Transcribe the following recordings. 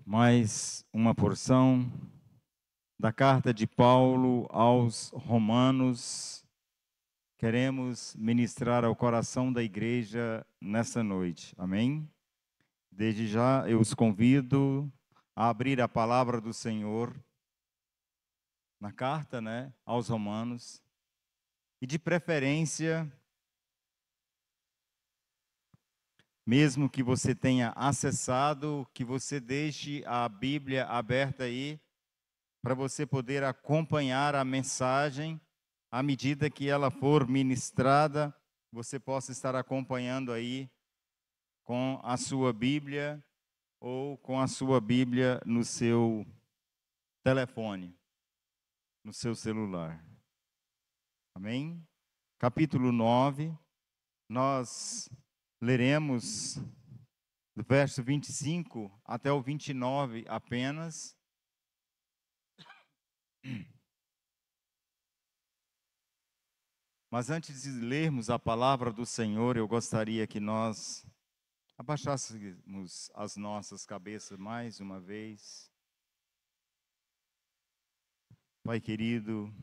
Mais uma porção da carta de Paulo aos Romanos. Queremos ministrar ao coração da igreja nessa noite, amém? Desde já eu os convido a abrir a palavra do Senhor na carta, aos Romanos, e de preferência, mesmo que você tenha acessado, que você deixe a Bíblia aberta aí, para você poder acompanhar a mensagem, à medida que ela for ministrada, você possa estar acompanhando aí com a sua Bíblia ou com a sua Bíblia no seu telefone, no seu celular. Amém? Capítulo 9, nós leremos do verso 25 até o 29 apenas. Mas antes de lermos a palavra do Senhor, eu gostaria que nós abaixássemos as nossas cabeças mais uma vez. Pai querido,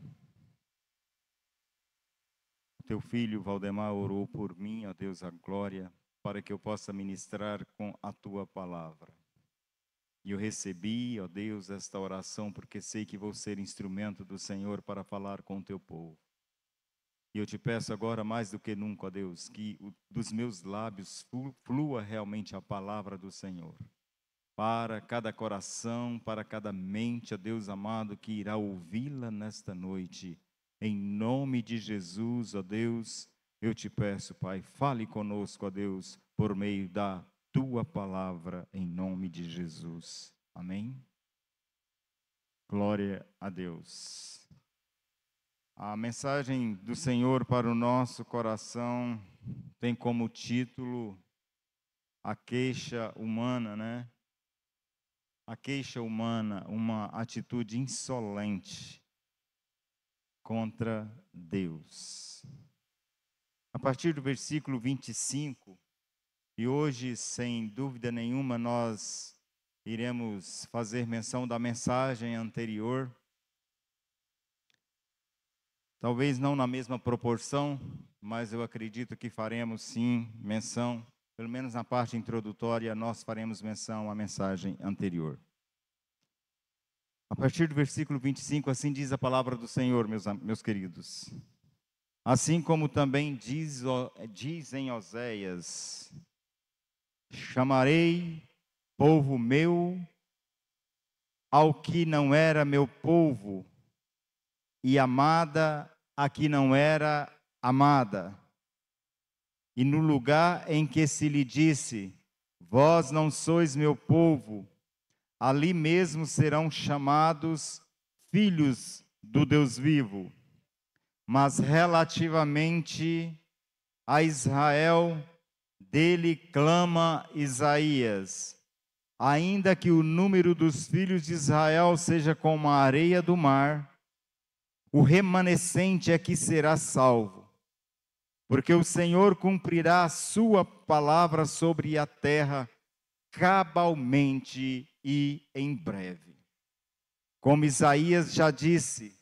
teu filho Valdemar orou por mim, ó Deus, a glória, para que eu possa ministrar com a tua palavra. E eu recebi, ó Deus, esta oração, porque sei que vou ser instrumento do Senhor para falar com o teu povo. E eu te peço agora, mais do que nunca, ó Deus, que dos meus lábios flua realmente a palavra do Senhor. Para cada coração, para cada mente, ó Deus amado, que irá ouvi-la nesta noite. Em nome de Jesus, ó Deus, eu te peço, Pai, fale conosco, ó Deus, por meio da tua palavra, em nome de Jesus. Amém? Glória a Deus. A mensagem do Senhor para o nosso coração tem como título a queixa humana, A queixa humana, uma atitude insolente contra Deus. A partir do versículo 25, e hoje, sem dúvida nenhuma, nós iremos fazer menção da mensagem anterior. Talvez não na mesma proporção, mas eu acredito que faremos sim menção, pelo menos na parte introdutória, nós faremos menção à mensagem anterior. A partir do versículo 25, assim diz a palavra do Senhor, meus queridos. Assim como também diz em Oséias: chamarei povo meu ao que não era meu povo, e amada a que não era amada. E no lugar em que se lhe disse: vós não sois meu povo, ali mesmo serão chamados filhos do Deus vivo. Mas relativamente a Israel, dele clama Isaías: ainda que o número dos filhos de Israel seja como a areia do mar, o remanescente é que será salvo, porque o Senhor cumprirá a sua palavra sobre a terra cabalmente e em breve. Como Isaías já disse: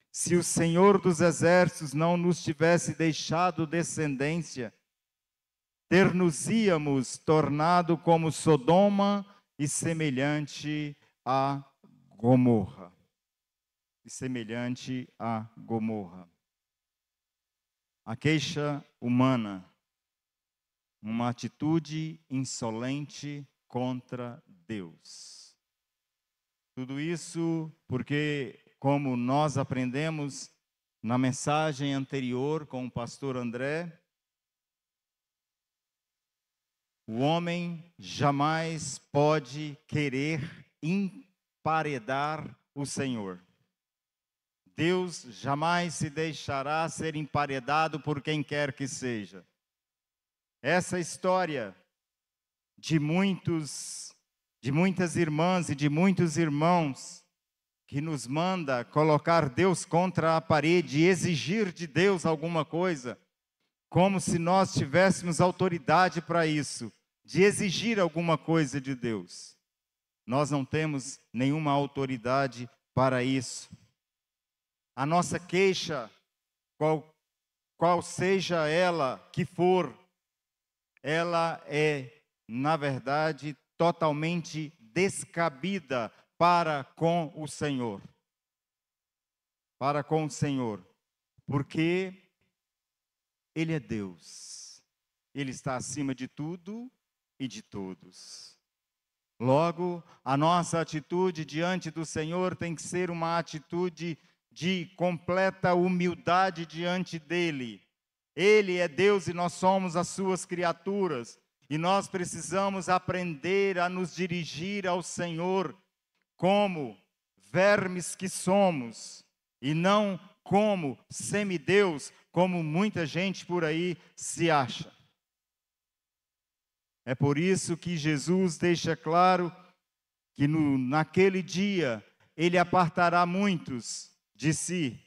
se o Senhor dos exércitos não nos tivesse deixado descendência, ter-nos-íamos tornado como Sodoma e semelhante a Gomorra. A queixa humana, uma atitude insolente contra Deus. Tudo isso porque, como nós aprendemos na mensagem anterior com o pastor André, o homem jamais pode querer emparedar o Senhor. Deus jamais se deixará ser emparedado por quem quer que seja. Essa história de muitas irmãs e de muitos irmãos que nos manda colocar Deus contra a parede e exigir de Deus alguma coisa, como se nós tivéssemos autoridade para isso, de exigir alguma coisa de Deus. Nós não temos nenhuma autoridade para isso. A nossa queixa, qual seja ela que for, ela é, na verdade, totalmente descabida para com o Senhor. Para com o Senhor. Porque Ele é Deus. Ele está acima de tudo e de todos. Logo, a nossa atitude diante do Senhor tem que ser uma atitude de completa humildade diante dEle. Ele é Deus e nós somos as suas criaturas. E nós precisamos aprender a nos dirigir ao Senhor como vermes que somos, e não como semideus, como muita gente por aí se acha. É por isso que Jesus deixa claro que naquele dia Ele apartará muitos de si.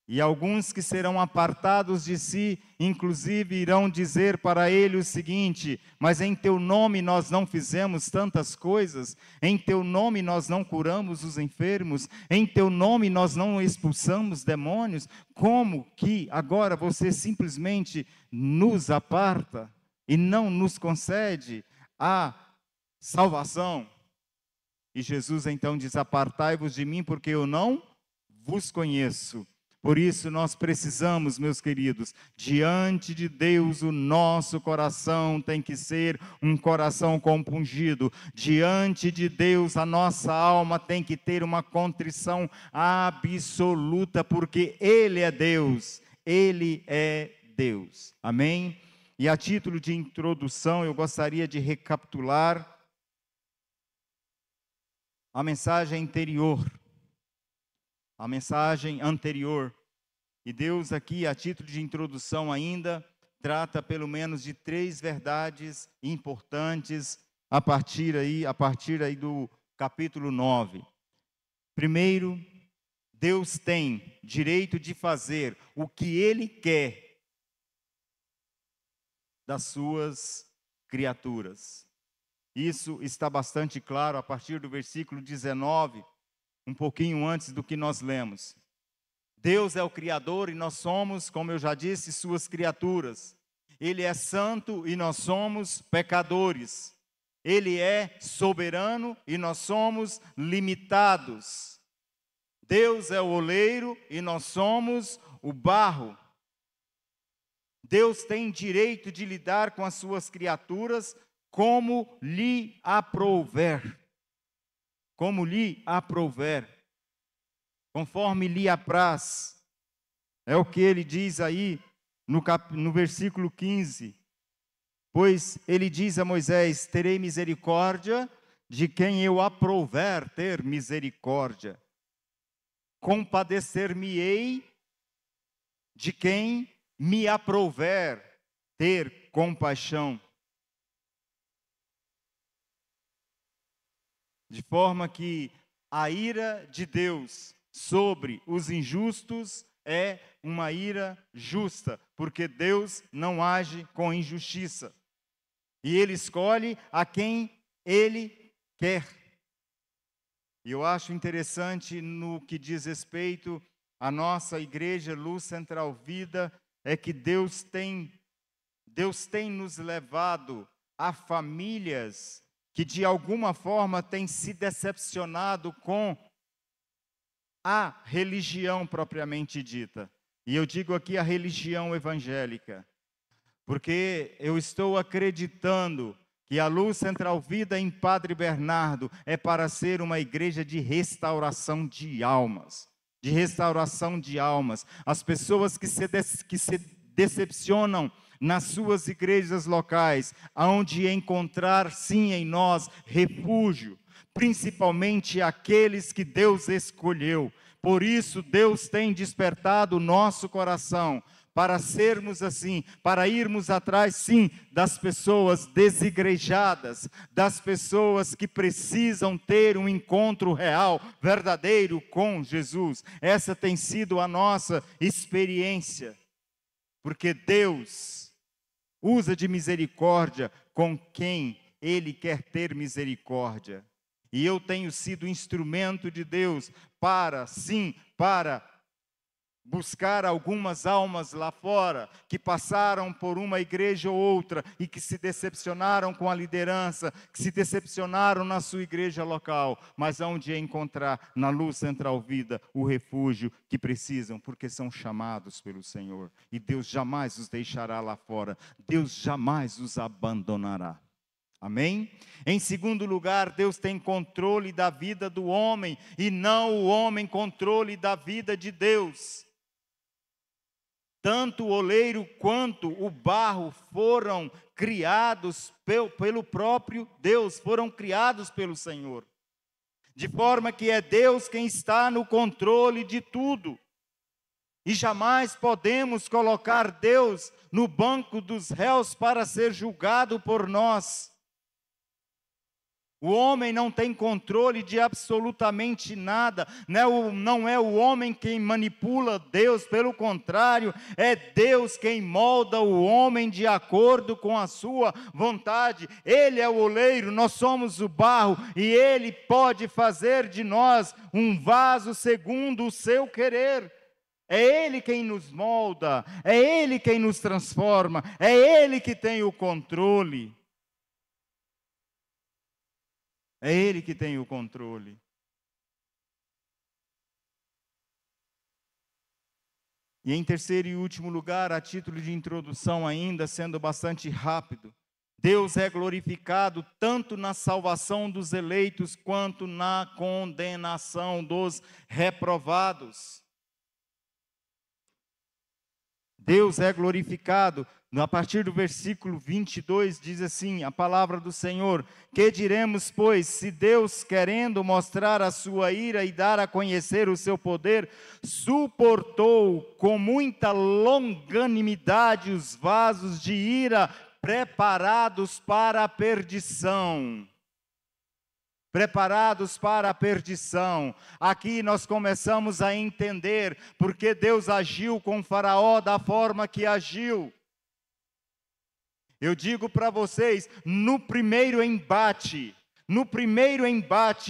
E alguns que serão apartados de si, inclusive irão dizer para Ele o seguinte: mas em Teu nome nós não fizemos tantas coisas, em Teu nome nós não curamos os enfermos, em Teu nome nós não expulsamos demônios, como que agora você simplesmente nos aparta e não nos concede a salvação? E Jesus então diz: apartai-vos de mim, porque eu não vos conheço. Por isso nós precisamos, meus queridos, diante de Deus o nosso coração tem que ser um coração compungido. Diante de Deus a nossa alma tem que ter uma contrição absoluta, porque Ele é Deus, Ele é Deus. Amém? E a título de introdução eu gostaria de recapitular a mensagem anterior. A mensagem anterior. E Deus aqui, a título de introdução ainda, trata pelo menos de 3 verdades importantes a partir aí do capítulo 9. Primeiro, Deus tem direito de fazer o que Ele quer das suas criaturas. Isso está bastante claro a partir do versículo 19, um pouquinho antes do que nós lemos. Deus é o Criador e nós somos, como eu já disse, suas criaturas. Ele é santo e nós somos pecadores. Ele é soberano e nós somos limitados. Deus é o oleiro e nós somos o barro. Deus tem direito de lidar com as suas criaturas como lhe aprouver. Como lhe aprouver, conforme lhe apraz. É o que ele diz aí no versículo 15. Pois ele diz a Moisés: terei misericórdia de quem eu aprouver ter misericórdia. Compadecer-me-ei de quem me aprouver ter compaixão. De forma que a ira de Deus sobre os injustos é uma ira justa, porque Deus não age com injustiça. E Ele escolhe a quem Ele quer. E eu acho interessante no que diz respeito à nossa igreja Luz Central Vida, é que Deus tem nos levado a famílias que de alguma forma têm se decepcionado com a religião propriamente dita. E eu digo aqui a religião evangélica, porque eu estou acreditando que a Luz Central Vida em Padre Bernardo é para ser uma igreja de restauração de almas. De restauração de almas. As pessoas que se decepcionam nas suas igrejas locais, onde encontrar sim em nós refúgio, principalmente aqueles que Deus escolheu. Por isso Deus tem despertado o nosso coração para sermos assim, para irmos atrás sim das pessoas desigrejadas, das pessoas que precisam ter um encontro real, verdadeiro com Jesus. Essa tem sido a nossa experiência, porque Deus usa de misericórdia com quem Ele quer ter misericórdia. E eu tenho sido instrumento de Deus para, sim, para buscar algumas almas lá fora que passaram por uma igreja ou outra e que se decepcionaram com a liderança, que se decepcionaram na sua igreja local, mas onde encontrar na Luz Central Vida o refúgio que precisam, porque são chamados pelo Senhor. E Deus jamais os deixará lá fora, Deus jamais os abandonará. Amém? Em segundo lugar, Deus tem controle da vida do homem e não o homem controle da vida de Deus. Tanto o oleiro quanto o barro foram criados pelo próprio Deus, foram criados pelo Senhor. De forma que é Deus quem está no controle de tudo. E jamais podemos colocar Deus no banco dos réus para ser julgado por nós. O homem não tem controle de absolutamente nada, não é o homem quem manipula Deus, pelo contrário, é Deus quem molda o homem de acordo com a sua vontade. Ele é o oleiro, nós somos o barro, e Ele pode fazer de nós um vaso segundo o seu querer. É Ele quem nos molda, é Ele quem nos transforma, é Ele que tem o controle. É Ele que tem o controle. E em terceiro e último lugar, a título de introdução ainda, sendo bastante rápido, Deus é glorificado tanto na salvação dos eleitos, quanto na condenação dos reprovados. Deus é glorificado. A partir do versículo 22 diz assim, a palavra do Senhor: que diremos, pois, se Deus, querendo mostrar a sua ira e dar a conhecer o seu poder, suportou com muita longanimidade os vasos de ira preparados para a perdição. Preparados para a perdição. Aqui nós começamos a entender porque Deus agiu com Faraó da forma que agiu. Eu digo para vocês, no primeiro embate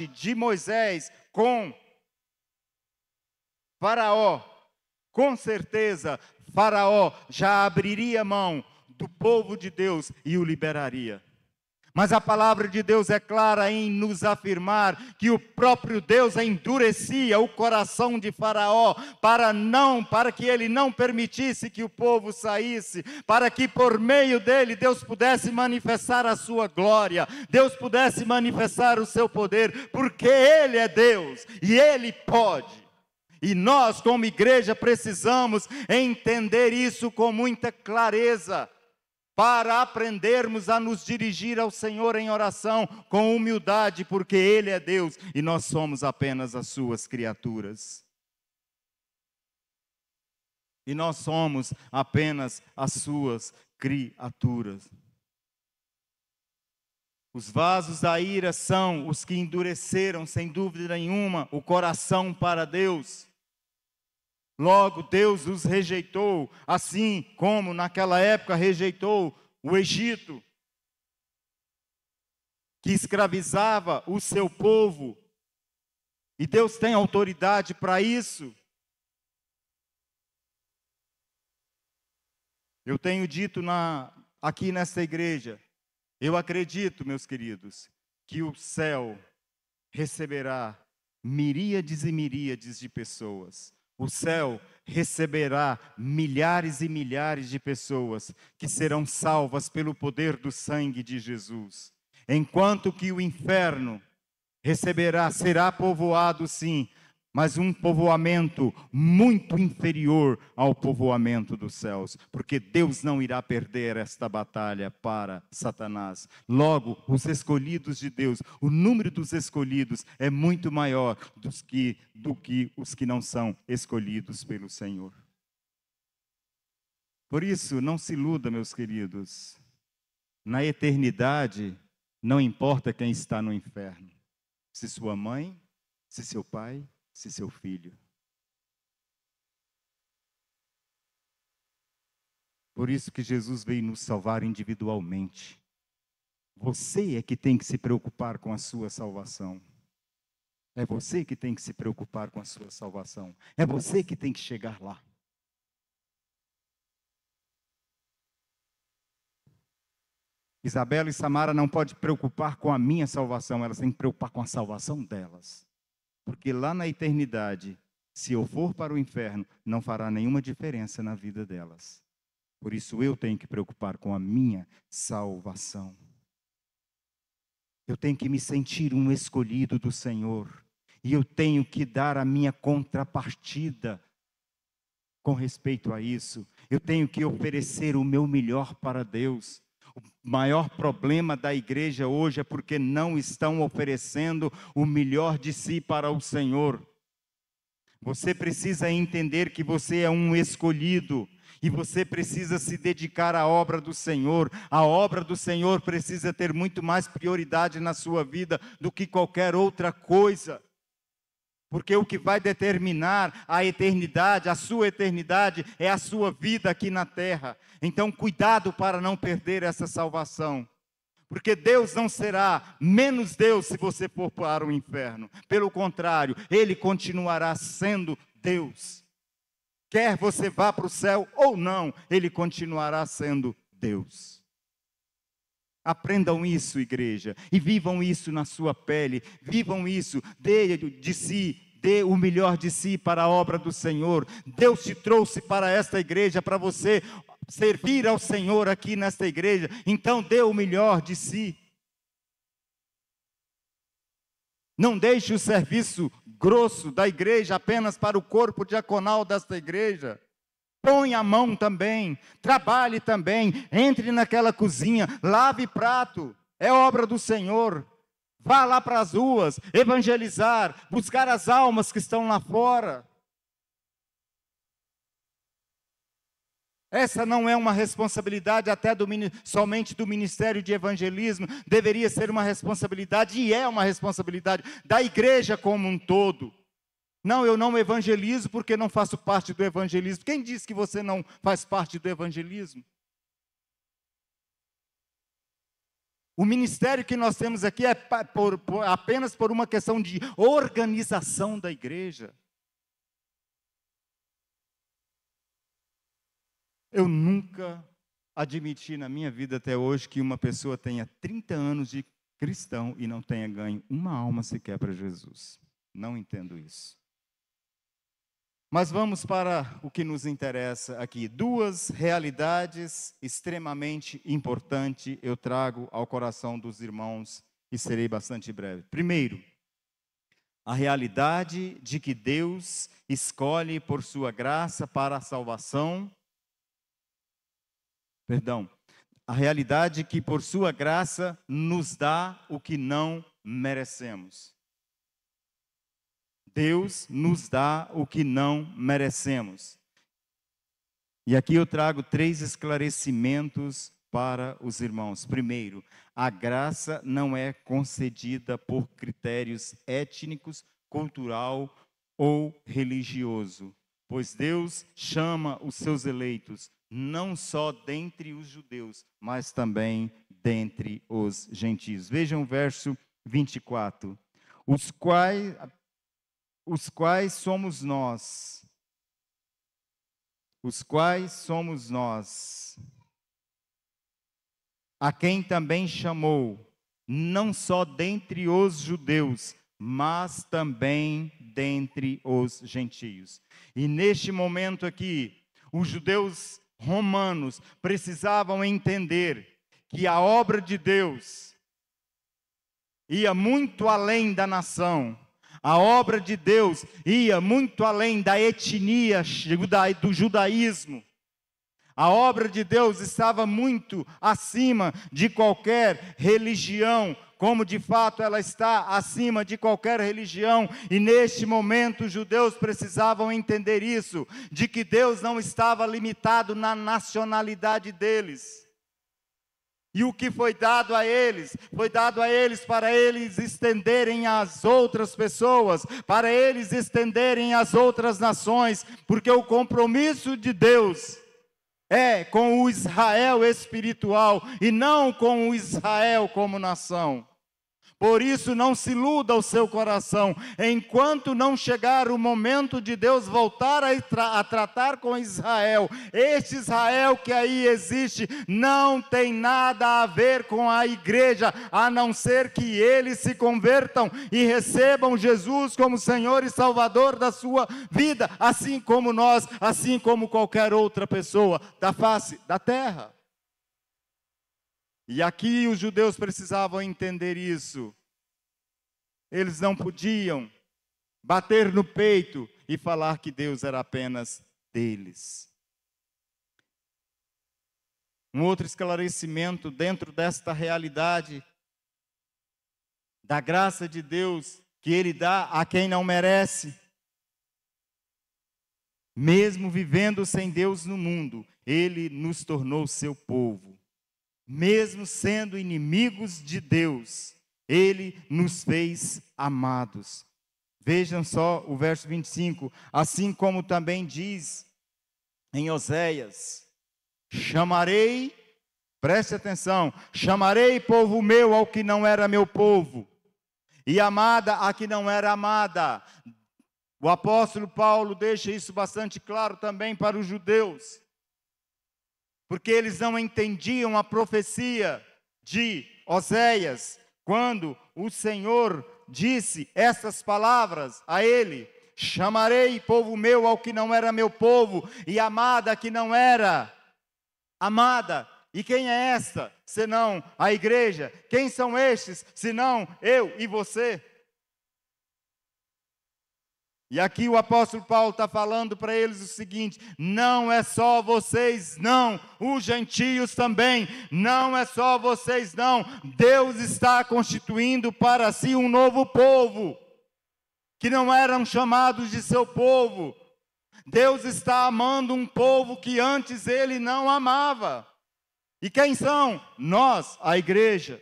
de Moisés com Faraó, com certeza Faraó já abriria mão do povo de Deus e o liberaria. Mas a palavra de Deus é clara em nos afirmar que o próprio Deus endurecia o coração de Faraó para que ele não permitisse que o povo saísse, para que por meio dele Deus pudesse manifestar a sua glória, Deus pudesse manifestar o seu poder, porque Ele é Deus e Ele pode. E nós, como igreja, precisamos entender isso com muita clareza, para aprendermos a nos dirigir ao Senhor em oração com humildade, porque Ele é Deus e nós somos apenas as suas criaturas. E nós somos apenas as suas criaturas. Os vasos da ira são os que endureceram, sem dúvida nenhuma, o coração para Deus. Logo, Deus os rejeitou, assim como naquela época rejeitou o Egito, que escravizava o seu povo. E Deus tem autoridade para isso. Eu tenho dito aqui nesta igreja, eu acredito, meus queridos, que o céu receberá miríades e miríades de pessoas. O céu receberá milhares e milhares de pessoas que serão salvas pelo poder do sangue de Jesus. Enquanto que o inferno será povoado sim, mas um povoamento muito inferior ao povoamento dos céus, porque Deus não irá perder esta batalha para Satanás. Logo, os escolhidos de Deus, o número dos escolhidos é muito maior do que os que não são escolhidos pelo Senhor. Por isso, não se iluda, meus queridos, na eternidade não importa quem está no inferno, se sua mãe, se seu pai, se seu filho. Por isso que Jesus veio nos salvar individualmente. Você é que tem que se preocupar com a sua salvação. É você que tem que se preocupar com a sua salvação. É você que tem que chegar lá. Isabela e Samara não podem preocupar com a minha salvação, elas têm que preocupar com a salvação delas. Porque lá na eternidade, se eu for para o inferno, não fará nenhuma diferença na vida delas. Por isso eu tenho que preocupar com a minha salvação. Eu tenho que me sentir um escolhido do Senhor. E eu tenho que dar a minha contrapartida com respeito a isso. Eu tenho que oferecer o meu melhor para Deus. O maior problema da igreja hoje é porque não estão oferecendo o melhor de si para o Senhor. Você precisa entender que você é um escolhido. E você precisa se dedicar à obra do Senhor. A obra do Senhor precisa ter muito mais prioridade na sua vida do que qualquer outra coisa. Porque o que vai determinar a eternidade, a sua eternidade, é a sua vida aqui na terra. Então, cuidado para não perder essa salvação. Porque Deus não será menos Deus se você for para o inferno. Pelo contrário, Ele continuará sendo Deus. Quer você vá para o céu ou não, Ele continuará sendo Deus. Aprendam isso, igreja, e vivam isso na sua pele. Vivam isso, dê o melhor de si para a obra do Senhor. Deus te trouxe para esta igreja, para você servir ao Senhor aqui nesta igreja. Então dê o melhor de si. Não deixe o serviço grosso da igreja apenas para o corpo diaconal desta igreja. Põe a mão também, trabalhe também, entre naquela cozinha, lave prato, é obra do Senhor. Vá lá para as ruas, evangelizar, buscar as almas que estão lá fora. Essa não é uma responsabilidade até somente do Ministério de Evangelismo, deveria ser uma responsabilidade, e é uma responsabilidade da igreja como um todo. Não, eu não evangelizo porque não faço parte do evangelismo. Quem disse que você não faz parte do evangelismo? O ministério que nós temos aqui é apenas por uma questão de organização da igreja. Eu nunca admiti na minha vida até hoje que uma pessoa tenha 30 anos de cristão e não tenha ganho uma alma sequer para Jesus. Não entendo isso. Mas vamos para o que nos interessa aqui. Duas realidades extremamente importantes eu trago ao coração dos irmãos e serei bastante breve. Primeiro, a realidade de que Deus escolhe por sua graça para a salvação. A realidade que por sua graça nos dá o que não merecemos. Deus nos dá o que não merecemos. E aqui eu trago 3 esclarecimentos para os irmãos. Primeiro, a graça não é concedida por critérios étnicos, cultural ou religioso, pois Deus chama os seus eleitos não só dentre os judeus, mas também dentre os gentios. Vejam o verso 24. Os quais somos nós, a quem também chamou, não só dentre os judeus, mas também dentre os gentios. E neste momento aqui, os judeus romanos precisavam entender que a obra de Deus ia muito além da nação. A obra de Deus ia muito além da etnia do judaísmo. A obra de Deus estava muito acima de qualquer religião, como de fato ela está acima de qualquer religião. E neste momento os judeus precisavam entender isso, de que Deus não estava limitado na nacionalidade deles. E o que foi dado a eles? Foi dado a eles para eles estenderem às outras pessoas, para eles estenderem às outras nações, porque o compromisso de Deus é com o Israel espiritual e não com o Israel como nação. Por isso, não se iluda o seu coração. Enquanto não chegar o momento de Deus voltar a tratar com Israel, este Israel que aí existe, não tem nada a ver com a igreja, a não ser que eles se convertam e recebam Jesus como Senhor e Salvador da sua vida, assim como nós, assim como qualquer outra pessoa da face da terra. E aqui os judeus precisavam entender isso. Eles não podiam bater no peito e falar que Deus era apenas deles. Um outro esclarecimento dentro desta realidade da graça de Deus que Ele dá a quem não merece. Mesmo vivendo sem Deus no mundo, Ele nos tornou seu povo. Mesmo sendo inimigos de Deus, Ele nos fez amados. Vejam só o verso 25. Assim como também diz em Oséias: chamarei, preste atenção, chamarei povo meu ao que não era meu povo, e amada a que não era amada. O apóstolo Paulo deixa isso bastante claro também para os judeus, porque eles não entendiam a profecia de Oséias, quando o Senhor disse essas palavras a ele: chamarei povo meu ao que não era meu povo, e amada a que não era amada. E quem é esta, senão a igreja? Quem são estes, senão eu e você? E aqui o apóstolo Paulo está falando para eles o seguinte: não é só vocês não, os gentios também, não é só vocês não, Deus está constituindo para si um novo povo, que não eram chamados de seu povo. Deus está amando um povo que antes Ele não amava. E quem são? Nós, a igreja.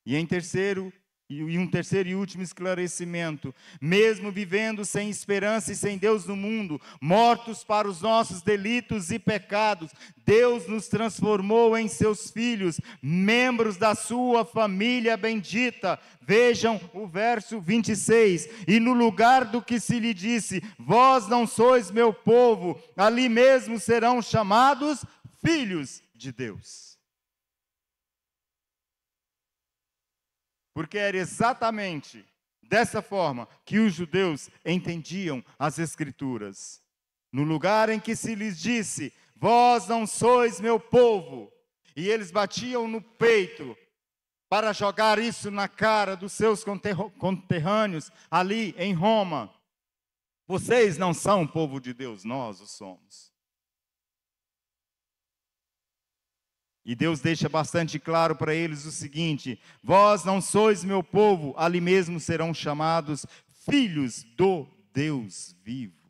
E um terceiro e último esclarecimento: mesmo vivendo sem esperança e sem Deus no mundo, mortos para os nossos delitos e pecados, Deus nos transformou em seus filhos, membros da sua família bendita. Vejam o verso 26. E no lugar do que se lhe disse: vós não sois meu povo, ali mesmo serão chamados filhos de Deus. Porque era exatamente dessa forma que os judeus entendiam as Escrituras. No lugar em que se lhes disse: vós não sois meu povo, e eles batiam no peito para jogar isso na cara dos seus conterrâneos ali em Roma: vocês não são povo de Deus, nós o somos. E Deus deixa bastante claro para eles o seguinte: vós não sois meu povo, ali mesmo serão chamados filhos do Deus vivo.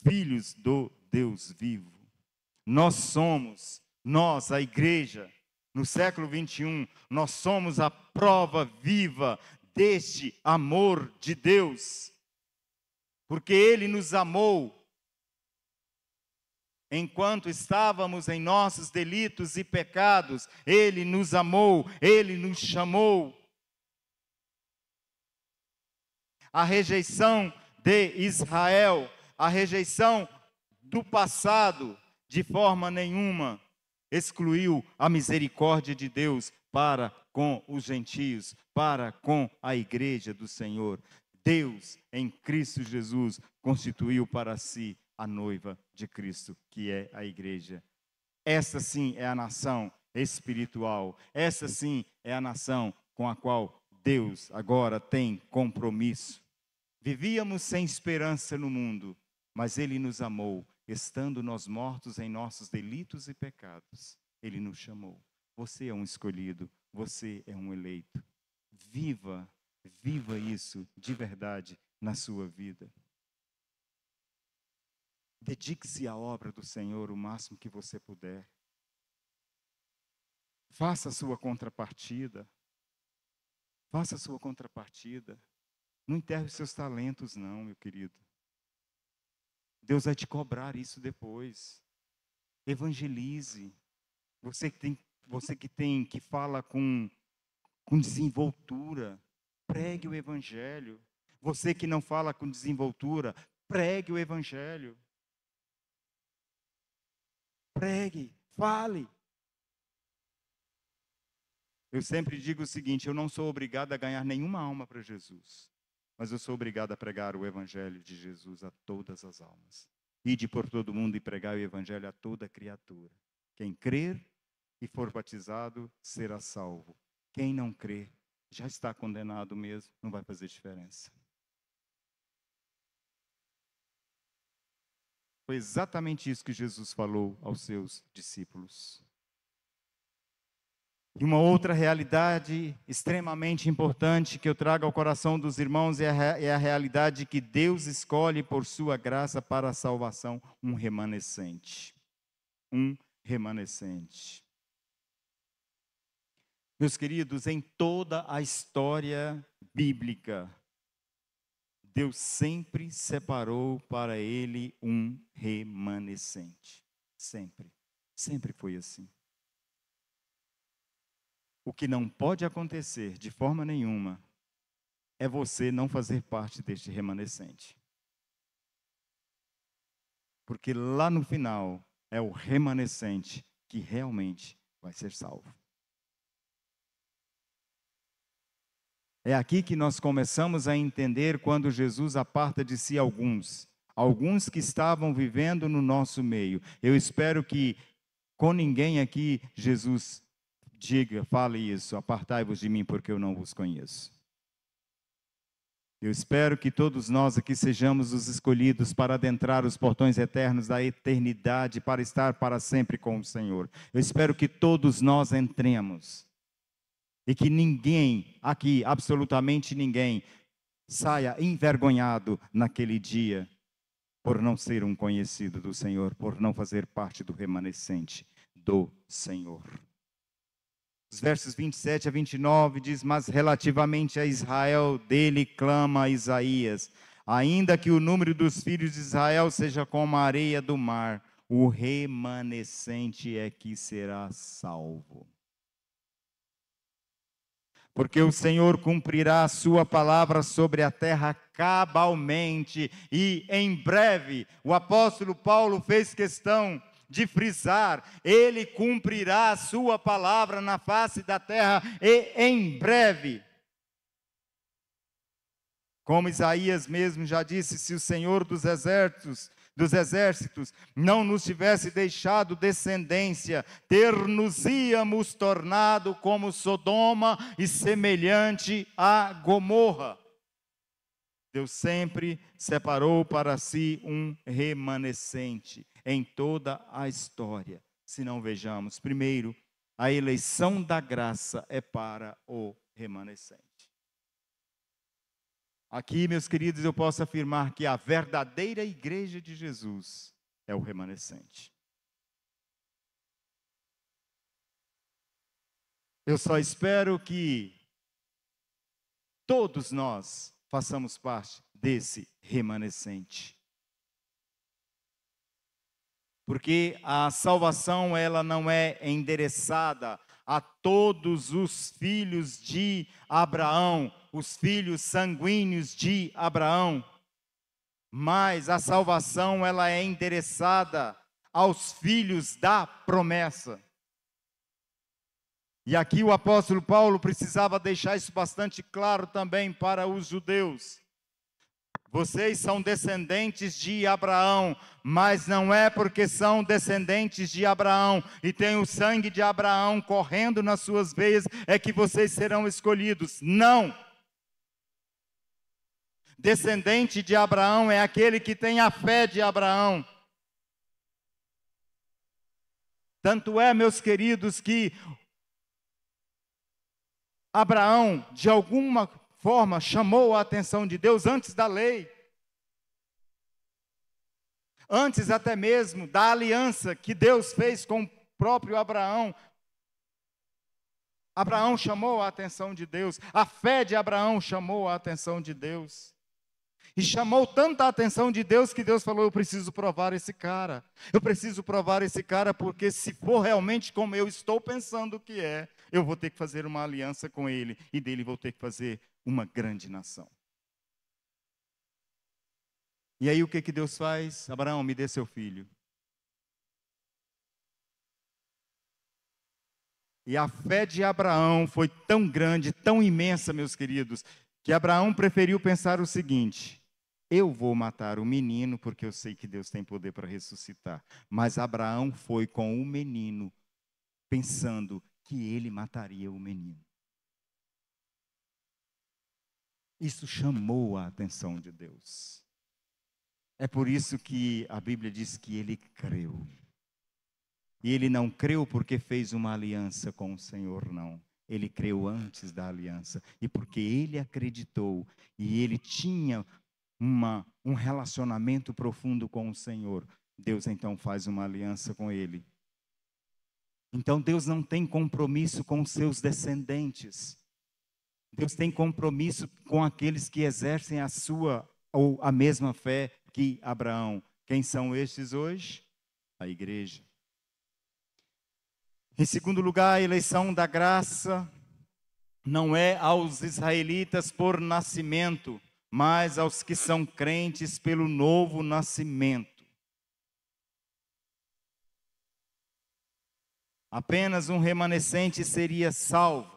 Filhos do Deus vivo. Nós, a igreja, no século 21, nós somos a prova viva deste amor de Deus. Porque Ele nos amou enquanto estávamos em nossos delitos e pecados. Ele nos amou, Ele nos chamou. A rejeição de Israel, a rejeição do passado, de forma nenhuma excluiu a misericórdia de Deus para com os gentios, para com a igreja do Senhor. Deus, em Cristo Jesus, constituiu para si a noiva de Cristo, que é a igreja. Essa sim é a nação espiritual. Essa sim é a nação com a qual Deus agora tem compromisso. Vivíamos sem esperança no mundo, mas Ele nos amou, estando nós mortos em nossos delitos e pecados. Ele nos chamou. Você é um escolhido, você é um eleito. Viva isso de verdade na sua vida. Dedique-se à obra do Senhor o máximo que você puder. Faça a sua contrapartida. Faça a sua contrapartida. Não enterre os seus talentos, não, meu querido. Deus vai te cobrar isso depois. Evangelize. Você que tem você que fala com desenvoltura, pregue o evangelho. Você que não fala com desenvoltura, pregue o evangelho. Pregue, fale. Eu sempre digo o seguinte: eu não sou obrigado a ganhar nenhuma alma para Jesus, mas eu sou obrigado a pregar o evangelho de Jesus a todas as almas. Ide por todo mundo e pregai o evangelho a toda criatura. Quem crer e for batizado será salvo. Quem não crer já está condenado mesmo, não vai fazer diferença. Foi exatamente isso que Jesus falou aos seus discípulos. E uma outra realidade extremamente importante que eu trago ao coração dos irmãos é a realidade que Deus escolhe por sua graça para a salvação um remanescente. Um remanescente. Meus queridos, em toda a história bíblica, Deus sempre separou para ele um remanescente. Sempre. Sempre foi assim. O que não pode acontecer de forma nenhuma é você não fazer parte deste remanescente. Porque lá no final é o remanescente que realmente vai ser salvo. É aqui que nós começamos a entender quando Jesus aparta de si alguns que estavam vivendo no nosso meio. Eu espero que com ninguém aqui Jesus fale isso: apartai-vos de mim porque eu não vos conheço. Eu espero que todos nós aqui sejamos os escolhidos para adentrar os portões eternos da eternidade, para estar para sempre com o Senhor. Eu espero que todos nós entremos. E que ninguém aqui, absolutamente ninguém, saia envergonhado naquele dia, por não ser um conhecido do Senhor, por não fazer parte do remanescente do Senhor. Os versos 27 a 29 diz: mas relativamente a Israel, dele clama Isaías, ainda que o número dos filhos de Israel seja como a areia do mar, o remanescente é que será salvo. Porque o Senhor cumprirá a sua palavra sobre a terra cabalmente e em breve. O apóstolo Paulo fez questão de frisar: ele cumprirá a sua palavra na face da terra e em breve. Como Isaías mesmo já disse: se o Senhor dos exércitos não nos tivesse deixado descendência, ter-nos-íamos tornado como Sodoma e semelhante a Gomorra. Deus sempre separou para si um remanescente em toda a história. Se não vejamos, primeiro, a eleição da graça é para o remanescente. Aqui, meus queridos, eu posso afirmar que a verdadeira igreja de Jesus é o remanescente. Eu só espero que todos nós façamos parte desse remanescente. Porque a salvação, ela não é endereçada a todos os filhos de Abraão, os filhos sanguíneos de Abraão, mas a salvação, ela é endereçada aos filhos da promessa. E aqui o apóstolo Paulo precisava deixar isso bastante claro também para os judeus. Vocês são descendentes de Abraão, mas não é porque são descendentes de Abraão e têm o sangue de Abraão correndo nas suas veias é que vocês serão escolhidos. Não! Descendente de Abraão é aquele que tem a fé de Abraão. Tanto é, meus queridos, que Abraão, de alguma forma, chamou a atenção de Deus antes da lei. Antes até mesmo da aliança que Deus fez com o próprio Abraão. Abraão chamou a atenção de Deus. A fé de Abraão chamou a atenção de Deus. E chamou tanta atenção de Deus que Deus falou: eu preciso provar esse cara. Eu preciso provar esse cara porque se for realmente como eu estou pensando que é, eu vou ter que fazer uma aliança com ele e dele vou ter que fazer uma grande nação. E aí o que Deus faz? Abraão, me dê seu filho. E a fé de Abraão foi tão grande, tão imensa, meus queridos, que Abraão preferiu pensar o seguinte: eu vou matar o menino porque eu sei que Deus tem poder para ressuscitar. Mas Abraão foi com o menino, pensando que ele mataria o menino. Isso chamou a atenção de Deus. É por isso que a Bíblia diz que ele creu. E ele não creu porque fez uma aliança com o Senhor, não. Ele creu antes da aliança. E porque ele acreditou e ele tinha um relacionamento profundo com o Senhor, Deus então faz uma aliança com ele. Então Deus não tem compromisso com os seus descendentes. Deus tem compromisso com aqueles que exercem a sua ou a mesma fé que Abraão. Quem são estes hoje? A igreja. Em segundo lugar, a eleição da graça não é aos israelitas por nascimento, mas aos que são crentes pelo novo nascimento. Apenas um remanescente seria salvo.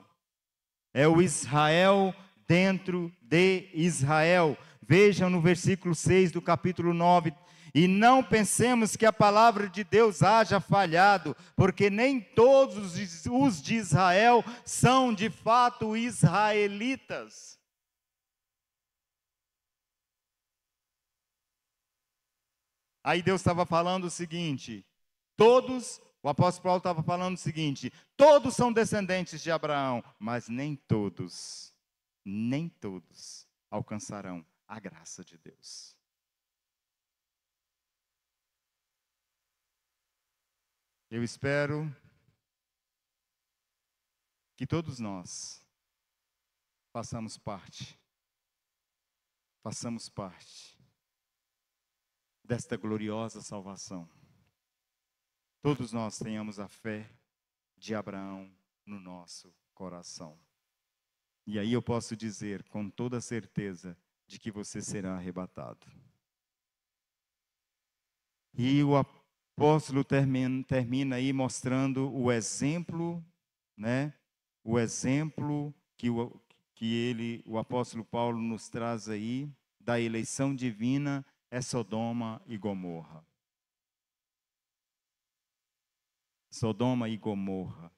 É o Israel dentro de Israel. Vejam no versículo 6 do capítulo 9. E não pensemos que a palavra de Deus haja falhado, porque nem todos os de Israel são de fato israelitas. Aí Deus estava falando o seguinte: o apóstolo Paulo estava falando o seguinte: todos são descendentes de Abraão, mas nem todos alcançarão a graça de Deus. Eu espero que todos nós façamos parte desta gloriosa salvação. Todos nós tenhamos a fé de Abraão no nosso coração. E aí eu posso dizer com toda certeza de que você será arrebatado. E o apóstolo termina aí mostrando o exemplo, né? O exemplo que o apóstolo Paulo nos traz aí da eleição divina é Sodoma e Gomorra. Sodoma e Gomorra.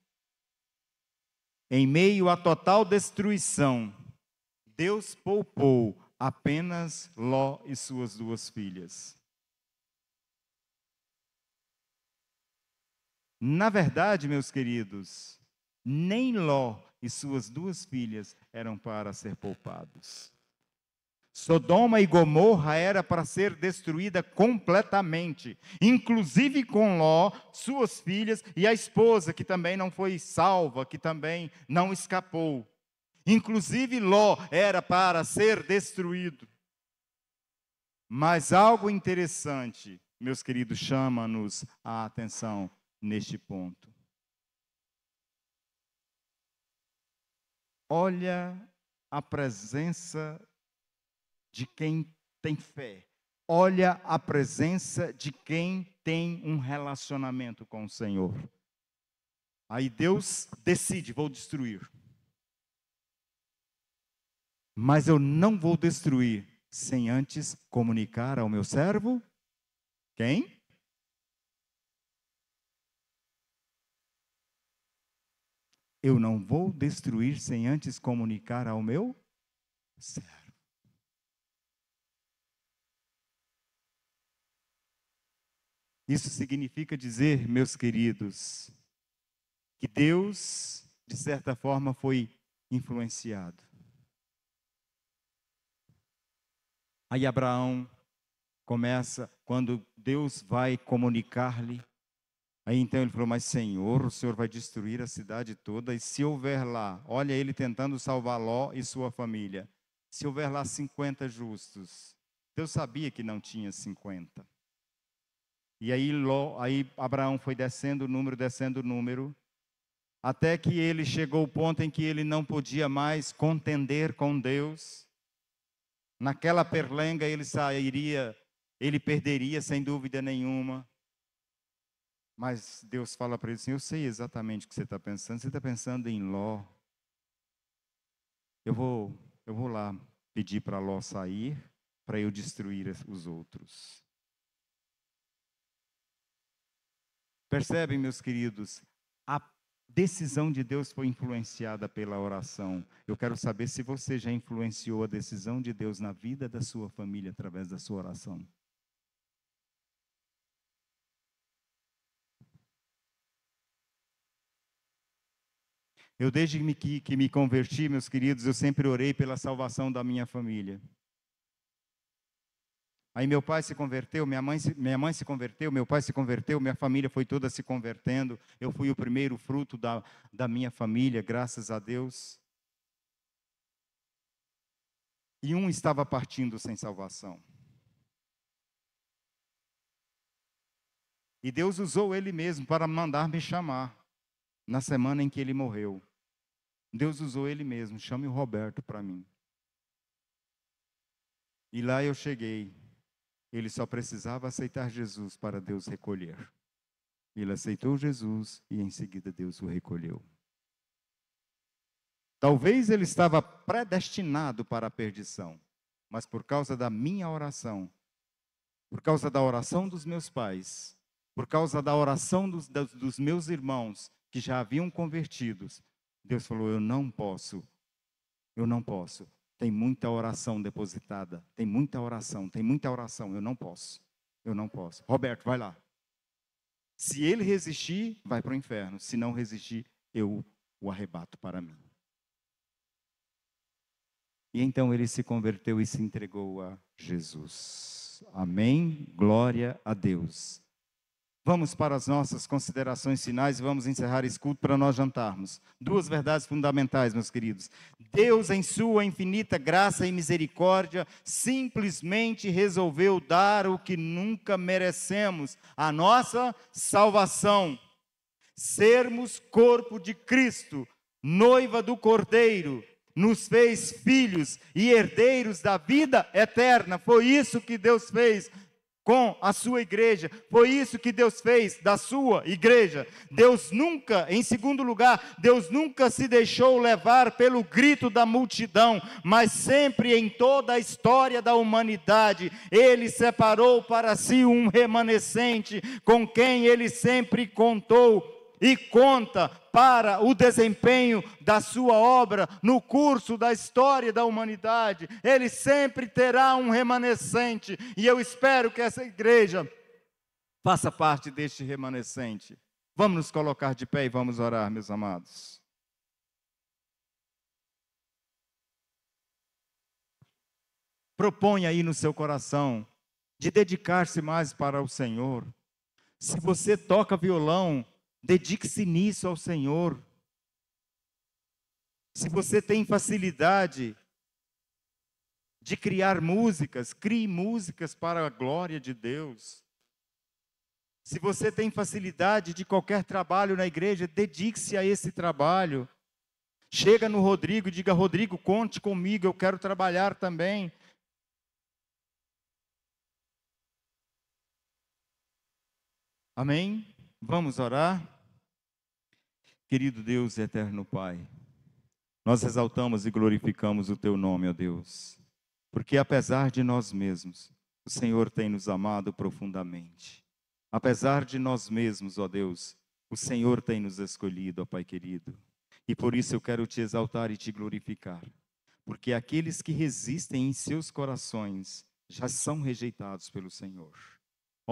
Em meio à total destruição, Deus poupou apenas Ló e suas duas filhas. Na verdade, meus queridos, nem Ló e suas duas filhas eram para ser poupados. Sodoma e Gomorra era para ser destruída completamente, inclusive com Ló, suas filhas e a esposa, que também não foi salva, que também não escapou. Inclusive Ló era para ser destruído. Mas algo interessante, meus queridos, chama-nos a atenção neste ponto. Olha a presença de quem tem fé. Olha a presença de quem tem um relacionamento com o Senhor. Aí Deus decide: vou destruir. Mas eu não vou destruir sem antes comunicar ao meu servo. Quem? Eu não vou destruir sem antes comunicar ao meu servo. Isso significa dizer, meus queridos, que Deus, de certa forma, foi influenciado. Aí Abraão começa, quando Deus vai comunicar-lhe, aí então ele falou: mas Senhor, o Senhor vai destruir a cidade toda, e se houver lá, olha ele tentando salvar Ló e sua família, se houver lá 50 justos, Deus sabia que não tinha 50. E aí Abraão foi descendo o número, até que ele chegou ao ponto em que ele não podia mais contender com Deus. Naquela perlenga ele perderia sem dúvida nenhuma. Mas Deus fala para ele assim: eu sei exatamente o que você está pensando. Você está pensando em Ló. Eu vou lá pedir para Ló sair, para eu destruir os outros. Percebem, meus queridos? A decisão de Deus foi influenciada pela oração. Eu quero saber se você já influenciou a decisão de Deus na vida da sua família através da sua oração. Eu, desde que me converti, meus queridos, eu sempre orei pela salvação da minha família. Aí meu pai se converteu, minha mãe se converteu, meu pai se converteu, minha família foi toda se convertendo. Eu fui o primeiro fruto da minha família, graças a Deus. E um estava partindo sem salvação. E Deus usou ele mesmo para mandar me chamar, na semana em que ele morreu. Deus usou ele mesmo: chame o Roberto para mim. E lá eu cheguei. Ele só precisava aceitar Jesus para Deus recolher. Ele aceitou Jesus e em seguida Deus o recolheu. Talvez ele estava predestinado para a perdição, mas por causa da minha oração, por causa da oração dos meus pais, por causa da oração dos meus irmãos que já haviam convertidos, Deus falou: eu não posso. Tem muita oração depositada, tem muita oração, eu não posso. Roberto, vai lá. Se ele resistir, vai para o inferno. Se não resistir, eu o arrebato para mim. E então ele se converteu e se entregou a Jesus. Amém? Glória a Deus. Vamos para as nossas considerações finais e vamos encerrar esse culto para nós jantarmos. Duas verdades fundamentais, meus queridos. Deus, em sua infinita graça e misericórdia, simplesmente resolveu dar o que nunca merecemos: a nossa salvação. Sermos corpo de Cristo, noiva do Cordeiro, nos fez filhos e herdeiros da vida eterna. Foi isso que Deus fez com a sua igreja, foi isso que Deus fez da sua igreja. Deus nunca, em segundo lugar, Deus nunca se deixou levar pelo grito da multidão, mas sempre em toda a história da humanidade, Ele separou para si um remanescente, com quem Ele sempre contou e conta para o desempenho da sua obra no curso da história da humanidade. Ele sempre terá um remanescente, e eu espero que essa igreja faça parte deste remanescente. Vamos nos colocar de pé e vamos orar, meus amados. Proponha aí no seu coração de dedicar-se mais para o Senhor. Se você toca violão, dedique-se nisso ao Senhor. Se você tem facilidade de criar músicas, crie músicas para a glória de Deus. Se você tem facilidade de qualquer trabalho na igreja, dedique-se a esse trabalho. Chega no Rodrigo e diga: Rodrigo, conte comigo, eu quero trabalhar também. Amém? Vamos orar? Querido Deus e eterno Pai, nós exaltamos e glorificamos o Teu nome, ó Deus, porque apesar de nós mesmos, o Senhor tem nos amado profundamente. Apesar de nós mesmos, ó Deus, o Senhor tem nos escolhido, ó Pai querido. E por isso eu quero Te exaltar e Te glorificar, porque aqueles que resistem em seus corações já são rejeitados pelo Senhor.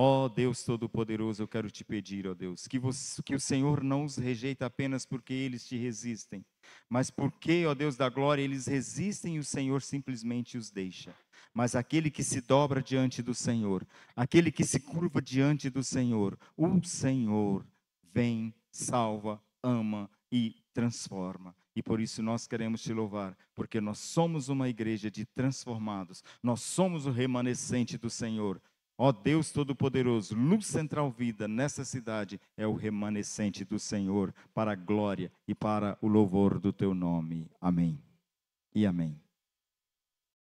Ó Deus Todo-Poderoso, eu quero Te pedir, ó Deus, que o Senhor não os rejeita apenas porque eles Te resistem, mas porque, ó Deus da glória, eles resistem e o Senhor simplesmente os deixa. Mas aquele que se dobra diante do Senhor, aquele que se curva diante do Senhor, o Senhor vem, salva, ama e transforma. E por isso nós queremos te louvar, porque nós somos uma igreja de transformados, nós somos o remanescente do Senhor. Ó Deus Todo-Poderoso, Luz Central Vida, nessa cidade é o remanescente do Senhor, para a glória e para o louvor do teu nome. Amém e amém.